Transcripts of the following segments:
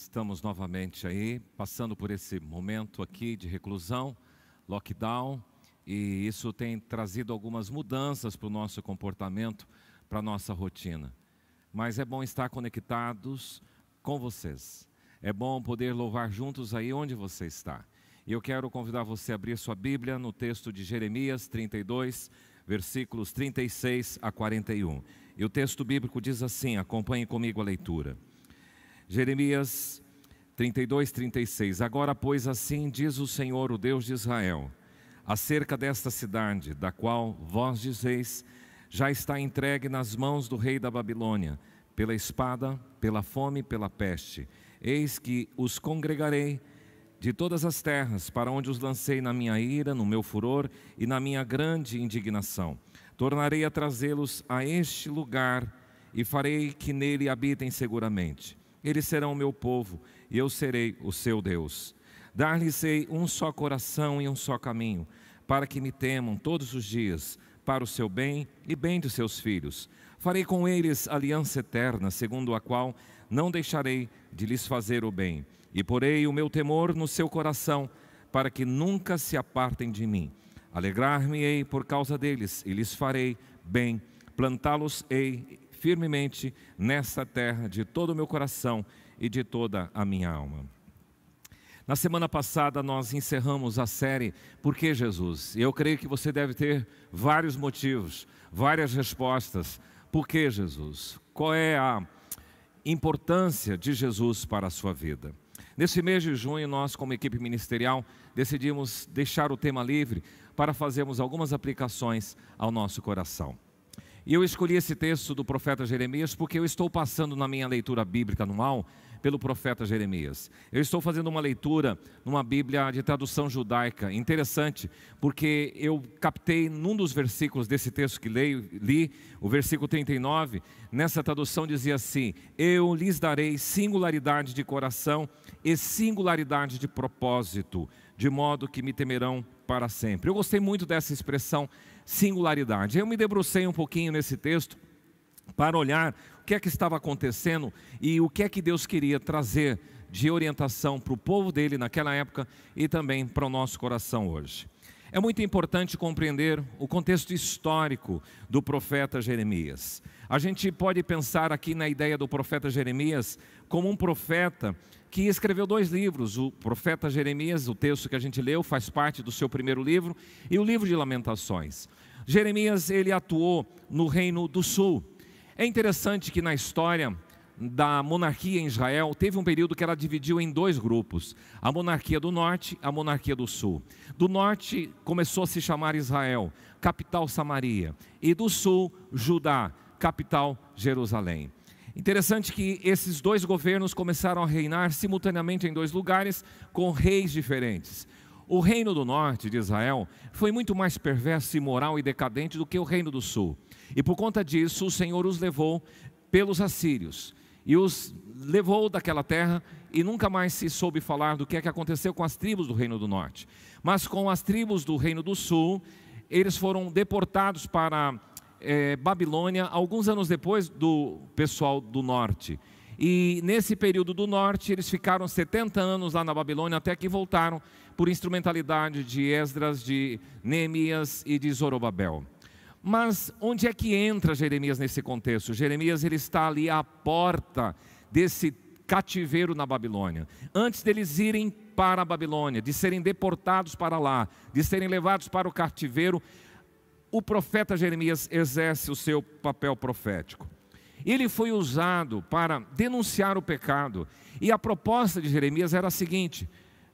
Estamos novamente aí, passando por esse momento aqui de reclusão, lockdown, e isso tem trazido algumas mudanças para o nosso comportamento, para a nossa rotina. Mas é bom estar conectados com vocês. É bom poder louvar juntos aí onde você está. E eu quero convidar você a abrir sua Bíblia no texto de Jeremias 32, versículos 36 a 41. E o texto bíblico diz assim, acompanhe comigo a leitura. Jeremias 32, 36. Agora, pois, assim diz o Senhor, o Deus de Israel, acerca desta cidade, da qual vós dizeis, já está entregue nas mãos do rei da Babilônia, pela espada, pela fome, pela peste. Eis que os congregarei de todas as terras, para onde os lancei na minha ira, no meu furor e na minha grande indignação. Tornarei a trazê-los a este lugar e farei que nele habitem seguramente. Eles serão o meu povo e eu serei o seu Deus. Dar-lhes-ei um só coração e um só caminho, para que me temam todos os dias, para o seu bem e bem de seus filhos. Farei com eles aliança eterna, segundo a qual não deixarei de lhes fazer o bem. E porei o meu temor no seu coração, para que nunca se apartem de mim. Alegrar-me-ei por causa deles, e lhes farei bem. Plantá-los-ei firmemente nesta terra de todo o meu coração e de toda a minha alma. Na semana passada nós encerramos a série Por que Jesus? E eu creio que você deve ter vários motivos, várias respostas. Por que Jesus? Qual é a importância de Jesus para a sua vida? Nesse mês de junho, nós, como equipe ministerial, decidimos deixar o tema livre para fazermos algumas aplicações ao nosso coração. E eu escolhi esse texto do profeta Jeremias porque eu estou passando na minha leitura bíblica anual pelo profeta Jeremias. Eu estou fazendo uma leitura numa Bíblia de tradução judaica, interessante, porque eu captei num dos versículos desse texto que li, o versículo 39, nessa tradução dizia assim, eu lhes darei singularidade de coração e singularidade de propósito, de modo que me temerão para sempre. Eu gostei muito dessa expressão singularidade. Eu me debrucei um pouquinho nesse texto para olhar o que é que estava acontecendo e o que é que Deus queria trazer de orientação para o povo dele naquela época e também para o nosso coração hoje. É muito importante compreender o contexto histórico do profeta Jeremias. A gente pode pensar aqui na ideia do profeta Jeremias como um profeta que escreveu 2 livros. O profeta Jeremias, o texto que a gente leu, faz parte do seu primeiro livro, e o livro de Lamentações. Jeremias, ele atuou no Reino do Sul. É interessante que na história da monarquia em Israel, teve um período que ela dividiu em 2 grupos, a monarquia do norte, a monarquia do sul. Do norte começou a se chamar Israel, capital Samaria, e do sul, Judá, capital Jerusalém. Interessante que esses 2 governos começaram a reinar simultaneamente em 2 lugares, com reis diferentes. O reino do norte de Israel foi muito mais perverso, imoral e decadente do que o reino do sul. E por conta disso, o Senhor os levou pelos assírios. E os levou daquela terra e nunca mais se soube falar do que é que aconteceu com as tribos do reino do norte. Mas com as tribos do reino do sul, eles foram deportados para Babilônia, alguns anos depois do pessoal do norte. E nesse período do norte, eles ficaram 70 anos lá na Babilônia, até que voltaram por instrumentalidade de Esdras, de Neemias e de Zorobabel. Mas onde é que entra Jeremias nesse contexto? Jeremias, ele está ali à porta desse cativeiro na Babilônia. Antes deles irem para a Babilônia, de serem deportados para lá, de serem levados para o cativeiro, o profeta Jeremias exerce o seu papel profético. Ele foi usado para denunciar o pecado. E a proposta de Jeremias era a seguinte: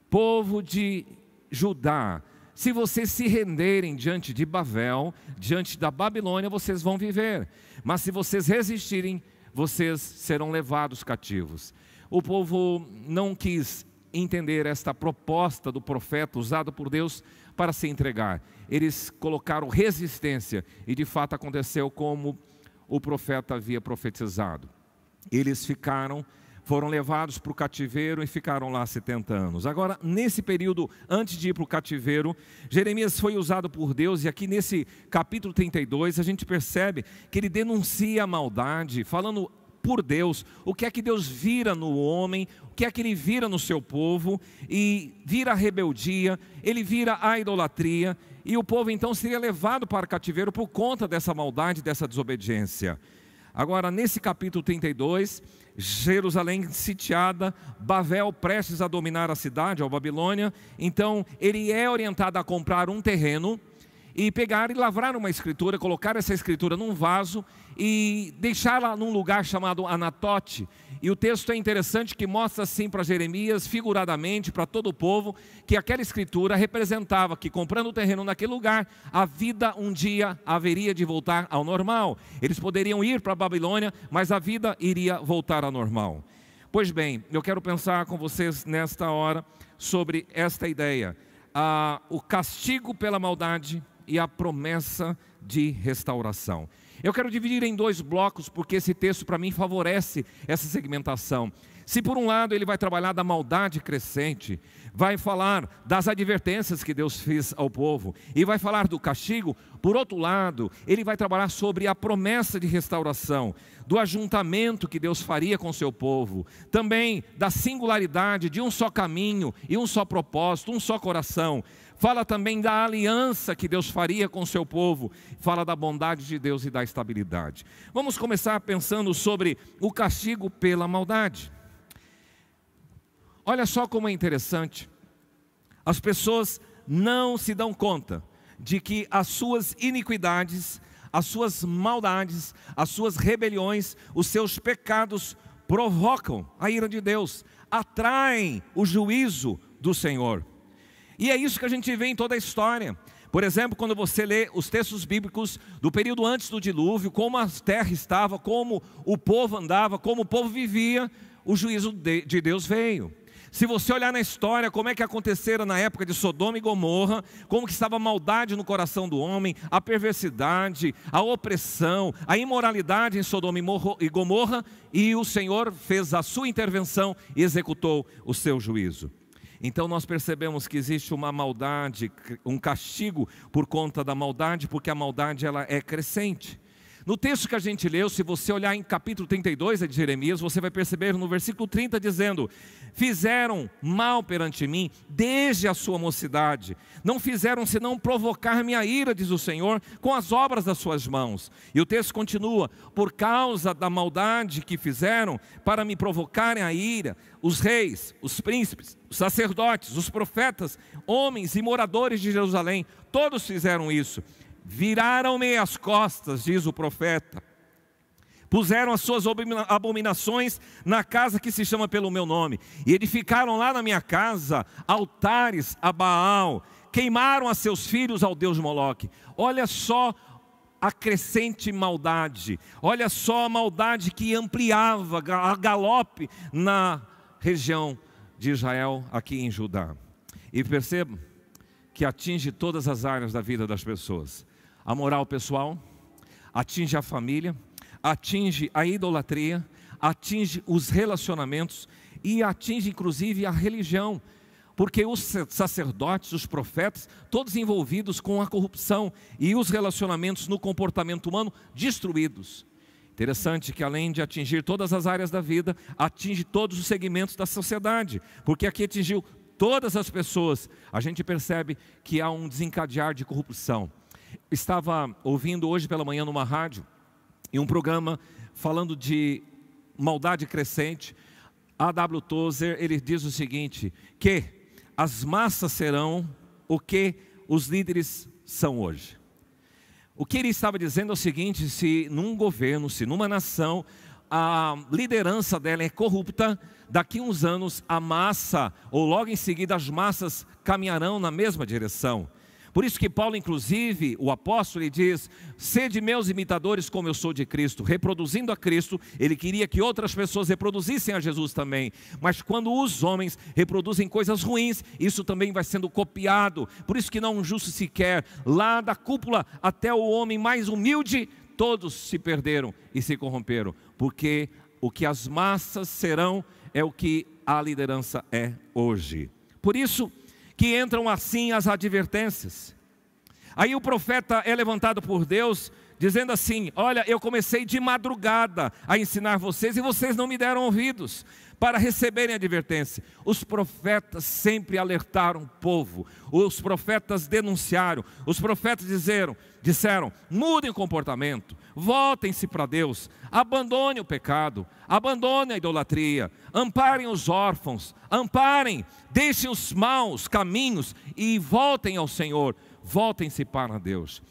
povo de Judá, se vocês se renderem diante de Babel, diante da Babilônia, vocês vão viver. Mas se vocês resistirem, vocês serão levados cativos. O povo não quis entender esta proposta do profeta usado por Deus para se entregar. Eles colocaram resistência e de fato aconteceu como o profeta havia profetizado. Eles foram levados para o cativeiro e ficaram lá 70 anos. Agora, nesse período, antes de ir para o cativeiro, Jeremias foi usado por Deus, e aqui nesse capítulo 32, a gente percebe que ele denuncia a maldade, falando por Deus. O que é que Deus vira no homem, o que é que Ele vira no seu povo, e vira a rebeldia, Ele vira a idolatria, e o povo então seria levado para o cativeiro por conta dessa maldade, dessa desobediência. Agora, nesse capítulo 32, Jerusalém sitiada, Babel prestes a dominar a cidade, a Babilônia, então ele é orientado a comprar um terreno, e pegar e lavrar uma escritura, colocar essa escritura num vaso e deixá-la num lugar chamado Anatote. E o texto é interessante que mostra assim para Jeremias, figuradamente, para todo o povo, que aquela escritura representava que comprando o terreno naquele lugar, a vida um dia haveria de voltar ao normal. Eles poderiam ir para a Babilônia, mas a vida iria voltar ao normal. Pois bem, eu quero pensar com vocês nesta hora sobre esta ideia. O castigo pela maldade e a promessa de restauração. Eu quero dividir em dois blocos, porque esse texto para mim favorece essa segmentação. Se por um lado ele vai trabalhar da maldade crescente, vai falar das advertências que Deus fez ao povo, e vai falar do castigo, por outro lado, ele vai trabalhar sobre a promessa de restauração, do ajuntamento que Deus faria com o seu povo, também da singularidade de um só caminho e um só propósito, um só coração. Fala também da aliança que Deus faria com o seu povo, fala da bondade de Deus e da estabilidade. Vamos começar pensando sobre o castigo pela maldade. Olha só como é interessante, as pessoas não se dão conta de que as suas iniquidades, as suas maldades, as suas rebeliões, os seus pecados provocam a ira de Deus, atraem o juízo do Senhor. E é isso que a gente vê em toda a história. Por exemplo, quando você lê os textos bíblicos do período antes do dilúvio, como a terra estava, como o povo andava, como o povo vivia, o juízo de Deus veio. Se você olhar na história, como é que aconteceram na época de Sodoma e Gomorra, como que estava a maldade no coração do homem, a perversidade, a opressão, a imoralidade em Sodoma e Gomorra, e o Senhor fez a sua intervenção e executou o seu juízo. Então nós percebemos que existe uma maldade, um castigo por conta da maldade, porque a maldade ela é crescente. No texto que a gente leu, se você olhar em capítulo 32 de Jeremias, você vai perceber no versículo 30 dizendo: fizeram mal perante mim desde a sua mocidade, não fizeram senão provocar minha ira, diz o Senhor, com as obras das suas mãos. E o texto continua: por causa da maldade que fizeram para me provocarem a ira, os reis, os príncipes, os sacerdotes, os profetas, homens e moradores de Jerusalém, todos fizeram isso. Viraram-me as costas, diz o profeta, puseram as suas abominações na casa que se chama pelo meu nome, e edificaram lá na minha casa altares a Baal, queimaram a seus filhos ao Deus Moloque. Olha só a crescente maldade, olha só a maldade que ampliava a galope na região de Israel, aqui em Judá. E perceba que atinge todas as áreas da vida das pessoas. A moral pessoal, atinge a família, atinge a idolatria, atinge os relacionamentos e atinge inclusive a religião. Porque os sacerdotes, os profetas, todos envolvidos com a corrupção e os relacionamentos no comportamento humano destruídos. Interessante que além de atingir todas as áreas da vida, atinge todos os segmentos da sociedade. Porque aqui atingiu todas as pessoas. A gente percebe que há um desencadear de corrupção. Estava ouvindo hoje pela manhã numa rádio, em um programa falando de maldade crescente. A.W. Tozer, ele diz o seguinte, que as massas serão o que os líderes são hoje. O que ele estava dizendo é o seguinte: se num governo, se numa nação, a liderança dela é corrupta, daqui a uns anos a massa, ou logo em seguida as massas caminharão na mesma direção. Por isso que Paulo, inclusive, o apóstolo, ele diz: sede meus imitadores como eu sou de Cristo. Reproduzindo a Cristo, ele queria que outras pessoas reproduzissem a Jesus também. Mas quando os homens reproduzem coisas ruins, isso também vai sendo copiado. Por isso que não é um justo sequer. Lá da cúpula até o homem mais humilde, todos se perderam e se corromperam. Porque o que as massas serão é o que a liderança é hoje. Por isso que entram assim as advertências. Aí o profeta é levantado por Deus, dizendo assim: olha, eu comecei de madrugada a ensinar vocês e vocês não me deram ouvidos para receberem a advertência. Os profetas sempre alertaram o povo, os profetas denunciaram, os profetas disseram: mudem o comportamento, voltem-se para Deus, abandonem o pecado, abandonem a idolatria, amparem os órfãos, deixem os maus caminhos e voltem ao Senhor, voltem-se para Deus.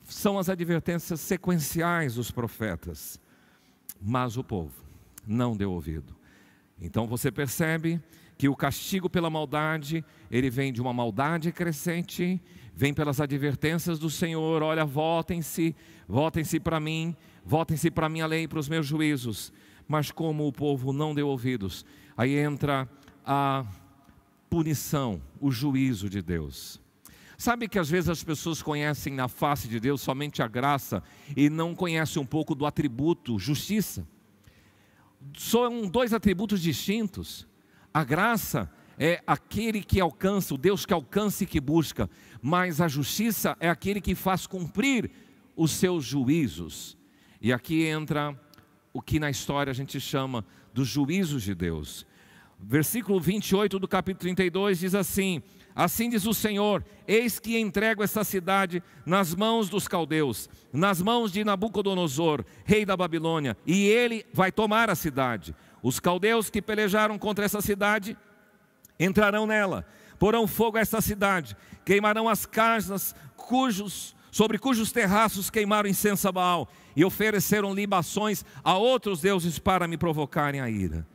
São as advertências sequenciais dos profetas, mas o povo não deu ouvido. Então você percebe que o castigo pela maldade, ele vem de uma maldade crescente, vem pelas advertências do Senhor: olha, voltem-se para mim, voltem-se para a minha lei e para os meus juízos. Mas como o povo não deu ouvidos, aí entra a punição, o juízo de Deus. Sabe que às vezes as pessoas conhecem na face de Deus somente a graça e não conhecem um pouco do atributo justiça? São dois atributos distintos. A graça é aquele que alcança, o Deus que alcança e que busca, mas a justiça é aquele que faz cumprir os seus juízos. E aqui entra o que na história a gente chama dos juízos de Deus. Versículo 28 do capítulo 32 diz assim: assim diz o Senhor, eis que entrego essa cidade nas mãos dos caldeus, nas mãos de Nabucodonosor, rei da Babilônia, e ele vai tomar a cidade. Os caldeus que pelejaram contra essa cidade entrarão nela, porão fogo a essa cidade, queimarão as casas sobre cujos terraços queimaram incenso a Baal, e ofereceram libações a outros deuses para me provocarem a ira.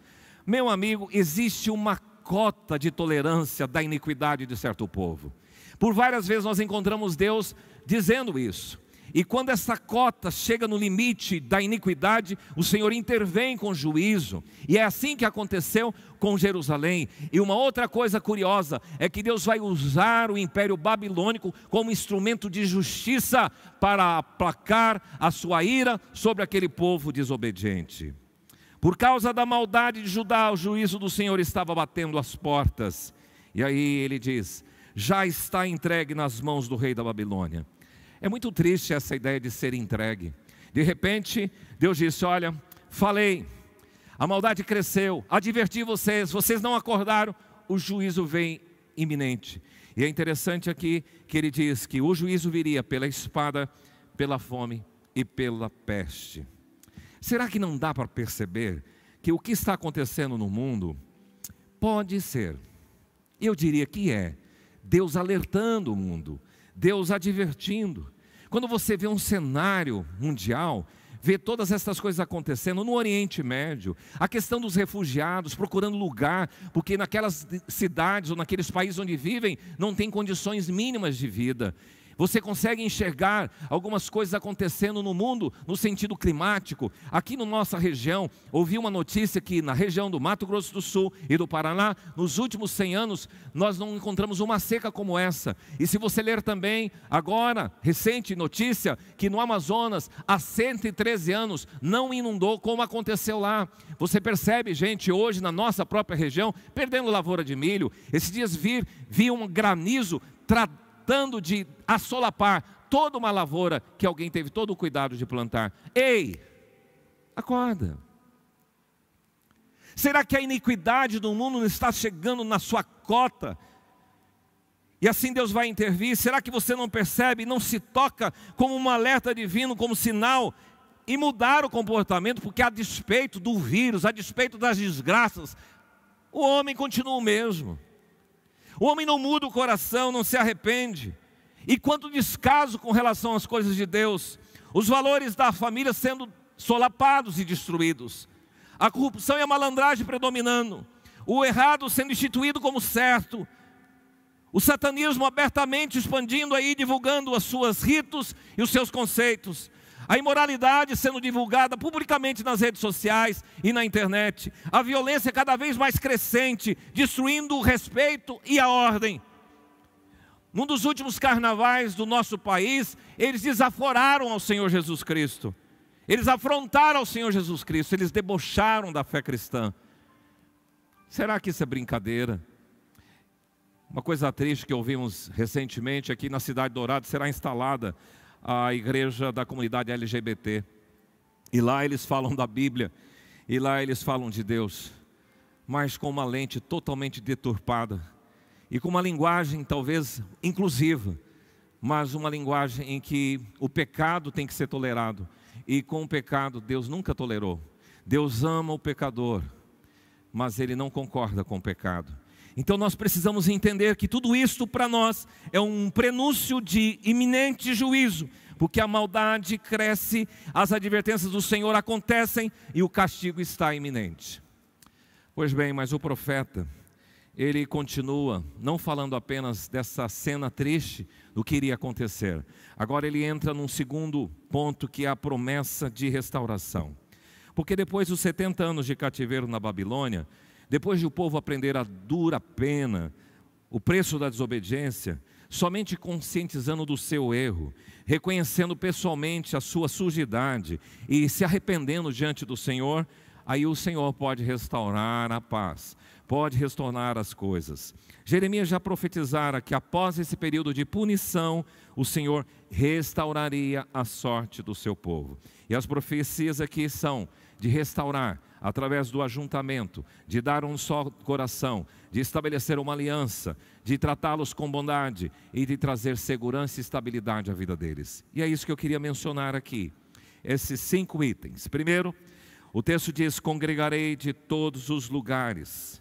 Meu amigo, existe uma cota de tolerância da iniquidade de certo povo. Por várias vezes nós encontramos Deus dizendo isso. E quando essa cota chega no limite da iniquidade, o Senhor intervém com juízo. E é assim que aconteceu com Jerusalém. E uma outra coisa curiosa é que Deus vai usar o Império Babilônico como instrumento de justiça para aplacar a sua ira sobre aquele povo desobediente. Por causa da maldade de Judá, o juízo do Senhor estava batendo as portas. E aí ele diz: já está entregue nas mãos do rei da Babilônia. É muito triste essa ideia de ser entregue. De repente, Deus disse: olha, falei, a maldade cresceu, adverti vocês, vocês não acordaram, o juízo vem iminente. E é interessante aqui que ele diz que o juízo viria pela espada, pela fome e pela peste. Será que não dá para perceber que o que está acontecendo no mundo pode ser, eu diria que é, Deus alertando o mundo, Deus advertindo? Quando você vê um cenário mundial, vê todas essas coisas acontecendo no Oriente Médio, a questão dos refugiados procurando lugar, porque naquelas cidades ou naqueles países onde vivem, não tem condições mínimas de vida. Você consegue enxergar algumas coisas acontecendo no mundo no sentido climático. Aqui na nossa região, ouvi uma notícia que na região do Mato Grosso do Sul e do Paraná, nos últimos 100 anos, nós não encontramos uma seca como essa. E se você ler também, agora, recente notícia, que no Amazonas, há 113 anos, não inundou como aconteceu lá. Você percebe, gente, hoje na nossa própria região, perdendo lavoura de milho. Esses dias vi um granizo tratando de assolapar toda uma lavoura que alguém teve todo o cuidado de plantar. Ei, acorda. Será que a iniquidade do mundo não está chegando na sua cota? E assim Deus vai intervir? Será que você não percebe, não se toca como um alerta divino, como sinal, e mudar o comportamento? Porque a despeito do vírus, a despeito das desgraças, o homem continua o mesmo. O homem não muda o coração, não se arrepende. E quanto descaso com relação às coisas de Deus, os valores da família sendo solapados e destruídos, a corrupção e a malandragem predominando, o errado sendo instituído como certo, o satanismo abertamente expandindo aí, divulgando os seus ritos e os seus conceitos, a imoralidade sendo divulgada publicamente nas redes sociais e na internet, a violência cada vez mais crescente, destruindo o respeito e a ordem. Num dos últimos carnavais do nosso país, eles desaforaram ao Senhor Jesus Cristo, eles afrontaram ao Senhor Jesus Cristo, eles debocharam da fé cristã. Será que isso é brincadeira? Uma coisa triste que ouvimos recentemente aqui na cidade de Dourado: será instalada a igreja da comunidade LGBT. E lá eles falam da Bíblia, e lá eles falam de Deus, mas com uma lente totalmente deturpada, e com uma linguagem talvez inclusiva, mas uma linguagem em que o pecado tem que ser tolerado, e com o pecado Deus nunca tolerou. Deus ama o pecador, mas Ele não concorda com o pecado. Então nós precisamos entender que tudo isto para nós é um prenúncio de iminente juízo, porque a maldade cresce, as advertências do Senhor acontecem e o castigo está iminente. Pois bem, mas o profeta, ele continua não falando apenas dessa cena triste do que iria acontecer. Agora ele entra num segundo ponto, que é a promessa de restauração. Porque depois dos 70 anos de cativeiro na Babilônia, depois de o povo aprender a dura pena, o preço da desobediência, somente conscientizando do seu erro, reconhecendo pessoalmente a sua sujidade e se arrependendo diante do Senhor, aí o Senhor pode restaurar a paz, pode restaurar as coisas. Jeremias já profetizara que após esse período de punição, o Senhor restauraria a sorte do seu povo. E as profecias aqui são de restaurar, através do ajuntamento, de dar um só coração, de estabelecer uma aliança, de tratá-los com bondade e de trazer segurança e estabilidade à vida deles. E é isso que eu queria mencionar aqui, esses 5 itens. Primeiro, o texto diz: congregarei de todos os lugares.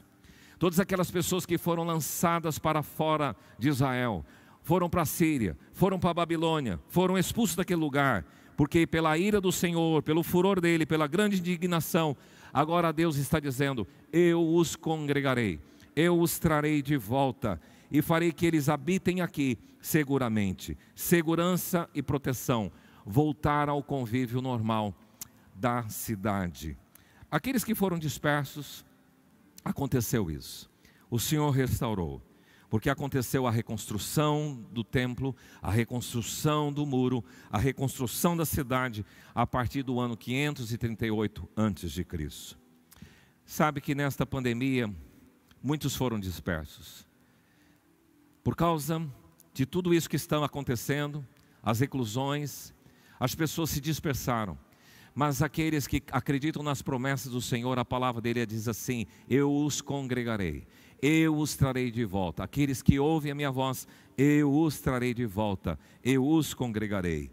Todas aquelas pessoas que foram lançadas para fora de Israel, foram para a Síria, foram para a Babilônia, foram expulsos daquele lugar, porque pela ira do Senhor, pelo furor dele, pela grande indignação, agora Deus está dizendo: eu os congregarei, eu os trarei de volta e farei que eles habitem aqui seguramente. Segurança e proteção, voltar ao convívio normal da cidade. Aqueles que foram dispersos, aconteceu isso. O Senhor restaurou, porque aconteceu a reconstrução do templo, a reconstrução do muro, a reconstrução da cidade a partir do ano 538 a.C. Sabe que nesta pandemia muitos foram dispersos. Por causa de tudo isso que está acontecendo, as reclusões, as pessoas se dispersaram. Mas aqueles que acreditam nas promessas do Senhor, a palavra dele diz assim: eu os congregarei, eu os trarei de volta. Aqueles que ouvem a minha voz, eu os trarei de volta, eu os congregarei.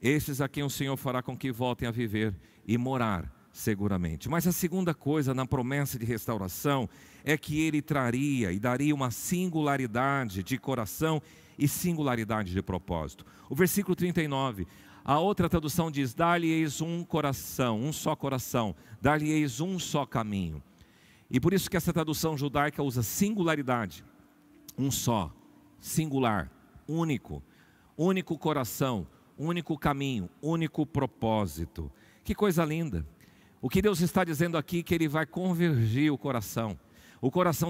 Estes a quem o Senhor fará com que voltem a viver e morar seguramente. Mas a segunda coisa na promessa de restauração é que ele traria e daria uma singularidade de coração e singularidade de propósito. O versículo 39, a outra tradução diz: dar-lhe-eis um coração, um só coração, dar-lhe-eis um só caminho. E por isso que essa tradução judaica usa singularidade, um só, singular, único, único coração, único caminho, único propósito. Que coisa linda! O que Deus está dizendo aqui é que Ele vai convergir o coração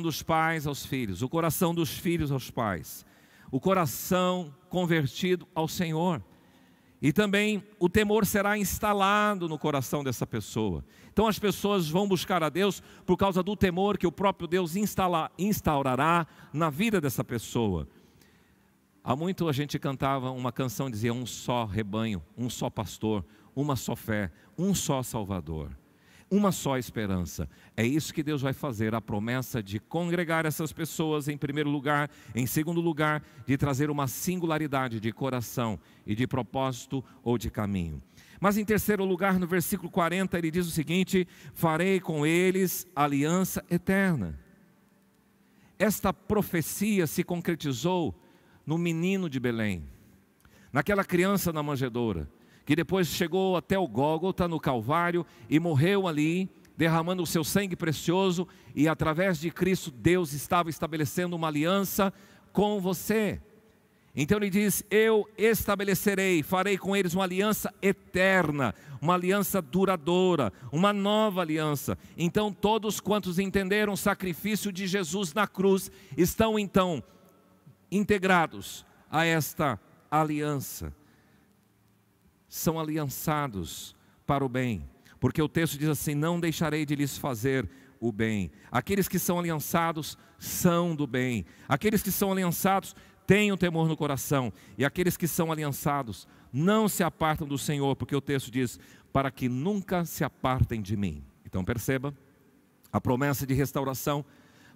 dos pais aos filhos, o coração dos filhos aos pais, o coração convertido ao Senhor. E também o temor será instalado no coração dessa pessoa. Então as pessoas vão buscar a Deus por causa do temor que o próprio Deus instaurará na vida dessa pessoa. Há muito a gente cantava uma canção, dizia: um só rebanho, um só pastor, uma só fé, um só Salvador, uma só esperança. É isso que Deus vai fazer, a promessa de congregar essas pessoas em primeiro lugar, em segundo lugar, de trazer uma singularidade de coração e de propósito ou de caminho. Mas em terceiro lugar, no versículo 40, ele diz o seguinte: farei com eles aliança eterna. Esta profecia se concretizou no menino de Belém, naquela criança na manjedoura, que depois chegou até o Gólgota, no Calvário, e morreu ali, derramando o seu sangue precioso, e através de Cristo Deus estava estabelecendo uma aliança com você. Então ele diz: eu estabelecerei, farei com eles uma aliança eterna, uma aliança duradoura, uma nova aliança. Então todos quantos entenderam o sacrifício de Jesus na cruz, estão então integrados a esta aliança. São aliançados para o bem, porque o texto diz assim: não deixarei de lhes fazer o bem. Aqueles que são aliançados são do bem, aqueles que são aliançados tenham temor no coração, e aqueles que são aliançados não se apartam do Senhor, porque o texto diz, para que nunca se apartem de mim. Então perceba, a promessa de restauração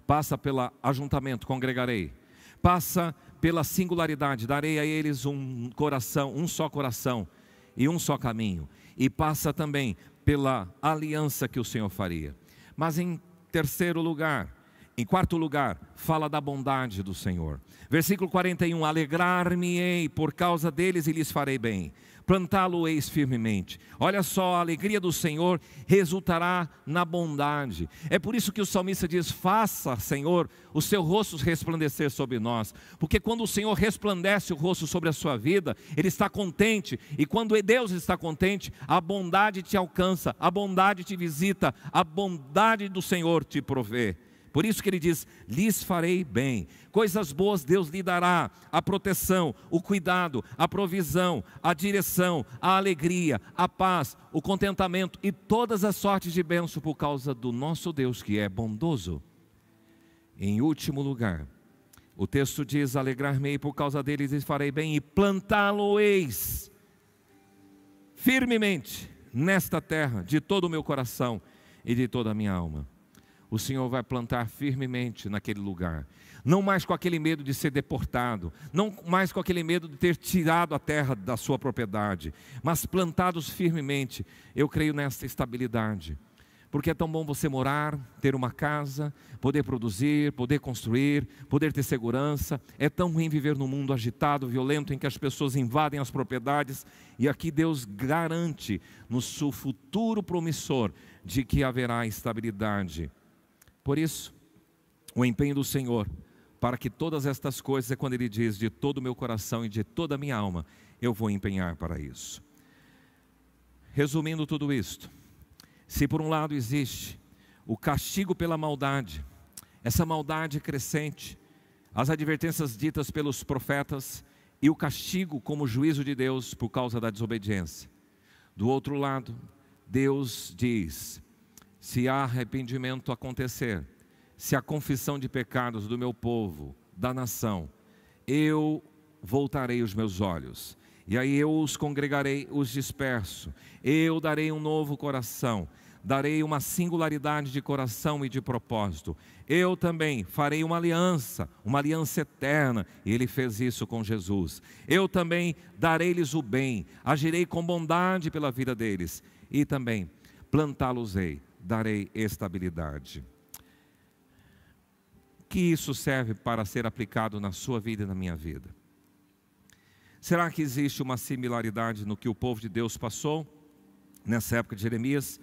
passa pelo ajuntamento, congregarei, passa pela singularidade, darei a eles um coração, um só coração e um só caminho, e passa também pela aliança que o Senhor faria. Mas em terceiro lugar, em quarto lugar, fala da bondade do Senhor. Versículo 41, alegrar-me-ei por causa deles e lhes farei bem, plantá-lo-eis firmemente. Olha só, a alegria do Senhor resultará na bondade. É por isso que o salmista diz, faça, Senhor, o seu rosto resplandecer sobre nós. Porque quando o Senhor resplandece o rosto sobre a sua vida, Ele está contente. E quando Deus está contente, a bondade te alcança, a bondade te visita, a bondade do Senhor te provê. Por isso que ele diz, lhes farei bem. Coisas boas Deus lhe dará, a proteção, o cuidado, a provisão, a direção, a alegria, a paz, o contentamento e todas as sortes de bênção por causa do nosso Deus que é bondoso. Em último lugar, o texto diz, alegrar-me-ei por causa deles lhes farei bem e plantá-lo-eis firmemente nesta terra de todo o meu coração e de toda a minha alma. O Senhor vai plantar firmemente naquele lugar, não mais com aquele medo de ser deportado, não mais com aquele medo de ter tirado a terra da sua propriedade, mas plantados firmemente. Eu creio nesta estabilidade, porque é tão bom você morar, ter uma casa, poder produzir, poder construir, poder ter segurança. É tão ruim viver num mundo agitado, violento, em que as pessoas invadem as propriedades, e aqui Deus garante no seu futuro promissor de que haverá estabilidade. Por isso, o empenho do Senhor, para que todas estas coisas, é quando Ele diz, de todo o meu coração e de toda a minha alma, eu vou empenhar para isso. Resumindo tudo isto, se por um lado existe o castigo pela maldade, essa maldade crescente, as advertências ditas pelos profetas, e o castigo como juízo de Deus por causa da desobediência. Do outro lado, Deus diz, se há arrependimento acontecer, se há confissão de pecados do meu povo, da nação, eu voltarei os meus olhos, e aí eu os congregarei, os disperso, eu darei um novo coração, darei uma singularidade de coração e de propósito, eu também farei uma aliança eterna, e Ele fez isso com Jesus. Eu também darei-lhes o bem, agirei com bondade pela vida deles, e também plantá-los-ei, darei estabilidade. Que isso serve para ser aplicado na sua vida e na minha vida? Será que existe uma similaridade no que o povo de Deus passou nessa época de Jeremias,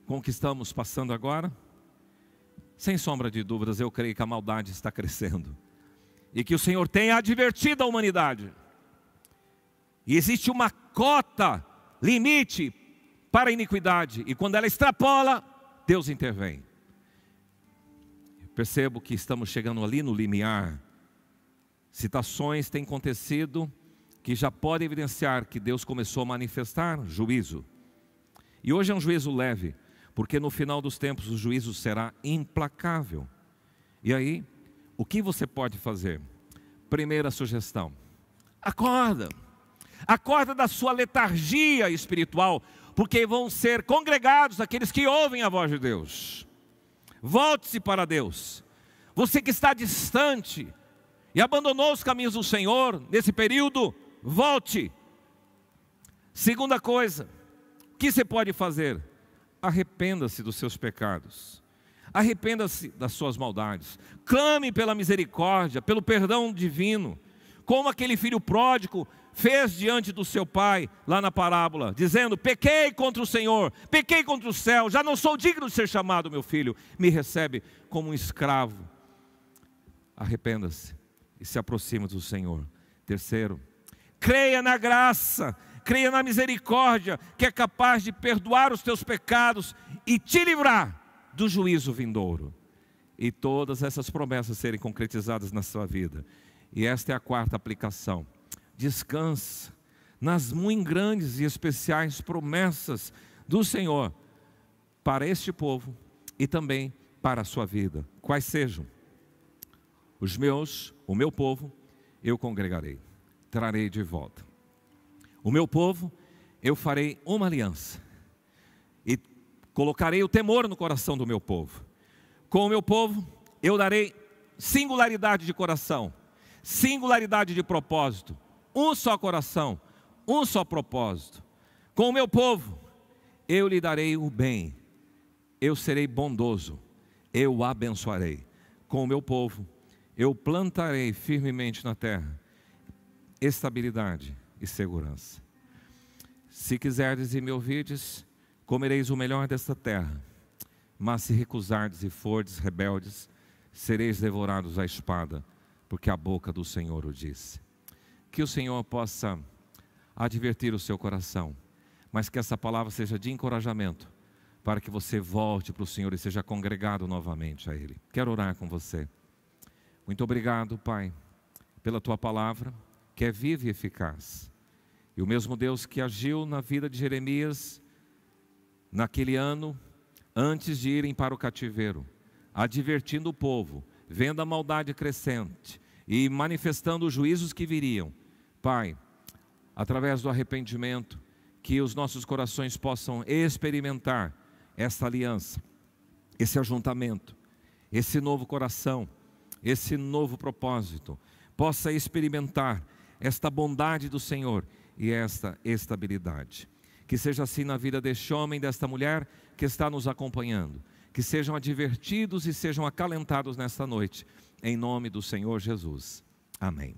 com o que estamos passando agora? Sem sombra de dúvidas, eu creio que a maldade está crescendo e que o Senhor tem advertido a humanidade. E existe uma cota, limite para a iniquidade, e quando ela extrapola, Deus intervém. Eu percebo que estamos chegando ali no limiar. Situações têm acontecido que já podem evidenciar que Deus começou a manifestar juízo. E hoje é um juízo leve, porque no final dos tempos o juízo será implacável. E aí, o que você pode fazer? Primeira sugestão: acorda. Acorda da sua letargia espiritual, porque vão ser congregados aqueles que ouvem a voz de Deus. Volte-se para Deus. Você que está distante e abandonou os caminhos do Senhor nesse período, volte. Segunda coisa, o que você pode fazer? Arrependa-se dos seus pecados. Arrependa-se das suas maldades. Clame pela misericórdia, pelo perdão divino, como aquele filho pródigo fez diante do seu pai, lá na parábola, dizendo: pequei contra o Senhor, pequei contra o céu, já não sou digno de ser chamado meu filho, me recebe como um escravo. Arrependa-se e se aproxima do Senhor. Terceiro, creia na graça, creia na misericórdia, que é capaz de perdoar os teus pecados e te livrar do juízo vindouro. E todas essas promessas serem concretizadas na sua vida. E esta é a quarta aplicação: descansa nas muito grandes e especiais promessas do Senhor para este povo e também para a sua vida. Quais sejam? O meu povo, eu congregarei, trarei de volta. O meu povo, eu farei uma aliança e colocarei o temor no coração do meu povo. Com o meu povo, eu darei singularidade de coração, singularidade de propósito, um só coração, um só propósito. Com o meu povo, eu lhe darei o bem, eu serei bondoso, eu o abençoarei. Com o meu povo, eu plantarei firmemente na terra estabilidade e segurança. Se quiserdes e me ouvirdes, comereis o melhor desta terra. Mas se recusardes e fordes rebeldes, sereis devorados à espada, porque a boca do Senhor o disse. Que o Senhor possa advertir o seu coração, mas que essa palavra seja de encorajamento, para que você volte para o Senhor e seja congregado novamente a Ele. Quero orar com você. Muito obrigado, Pai, pela Tua palavra, que é viva e eficaz. E o mesmo Deus que agiu na vida de Jeremias, naquele ano, antes de irem para o cativeiro, advertindo o povo, vendo a maldade crescente e manifestando os juízos que viriam. Pai, através do arrependimento, que os nossos corações possam experimentar essa aliança, esse ajuntamento, esse novo coração, esse novo propósito, possa experimentar esta bondade do Senhor e esta estabilidade. Que seja assim na vida deste homem, desta mulher que está nos acompanhando. Que sejam advertidos e sejam acalentados nesta noite, em nome do Senhor Jesus. Amém.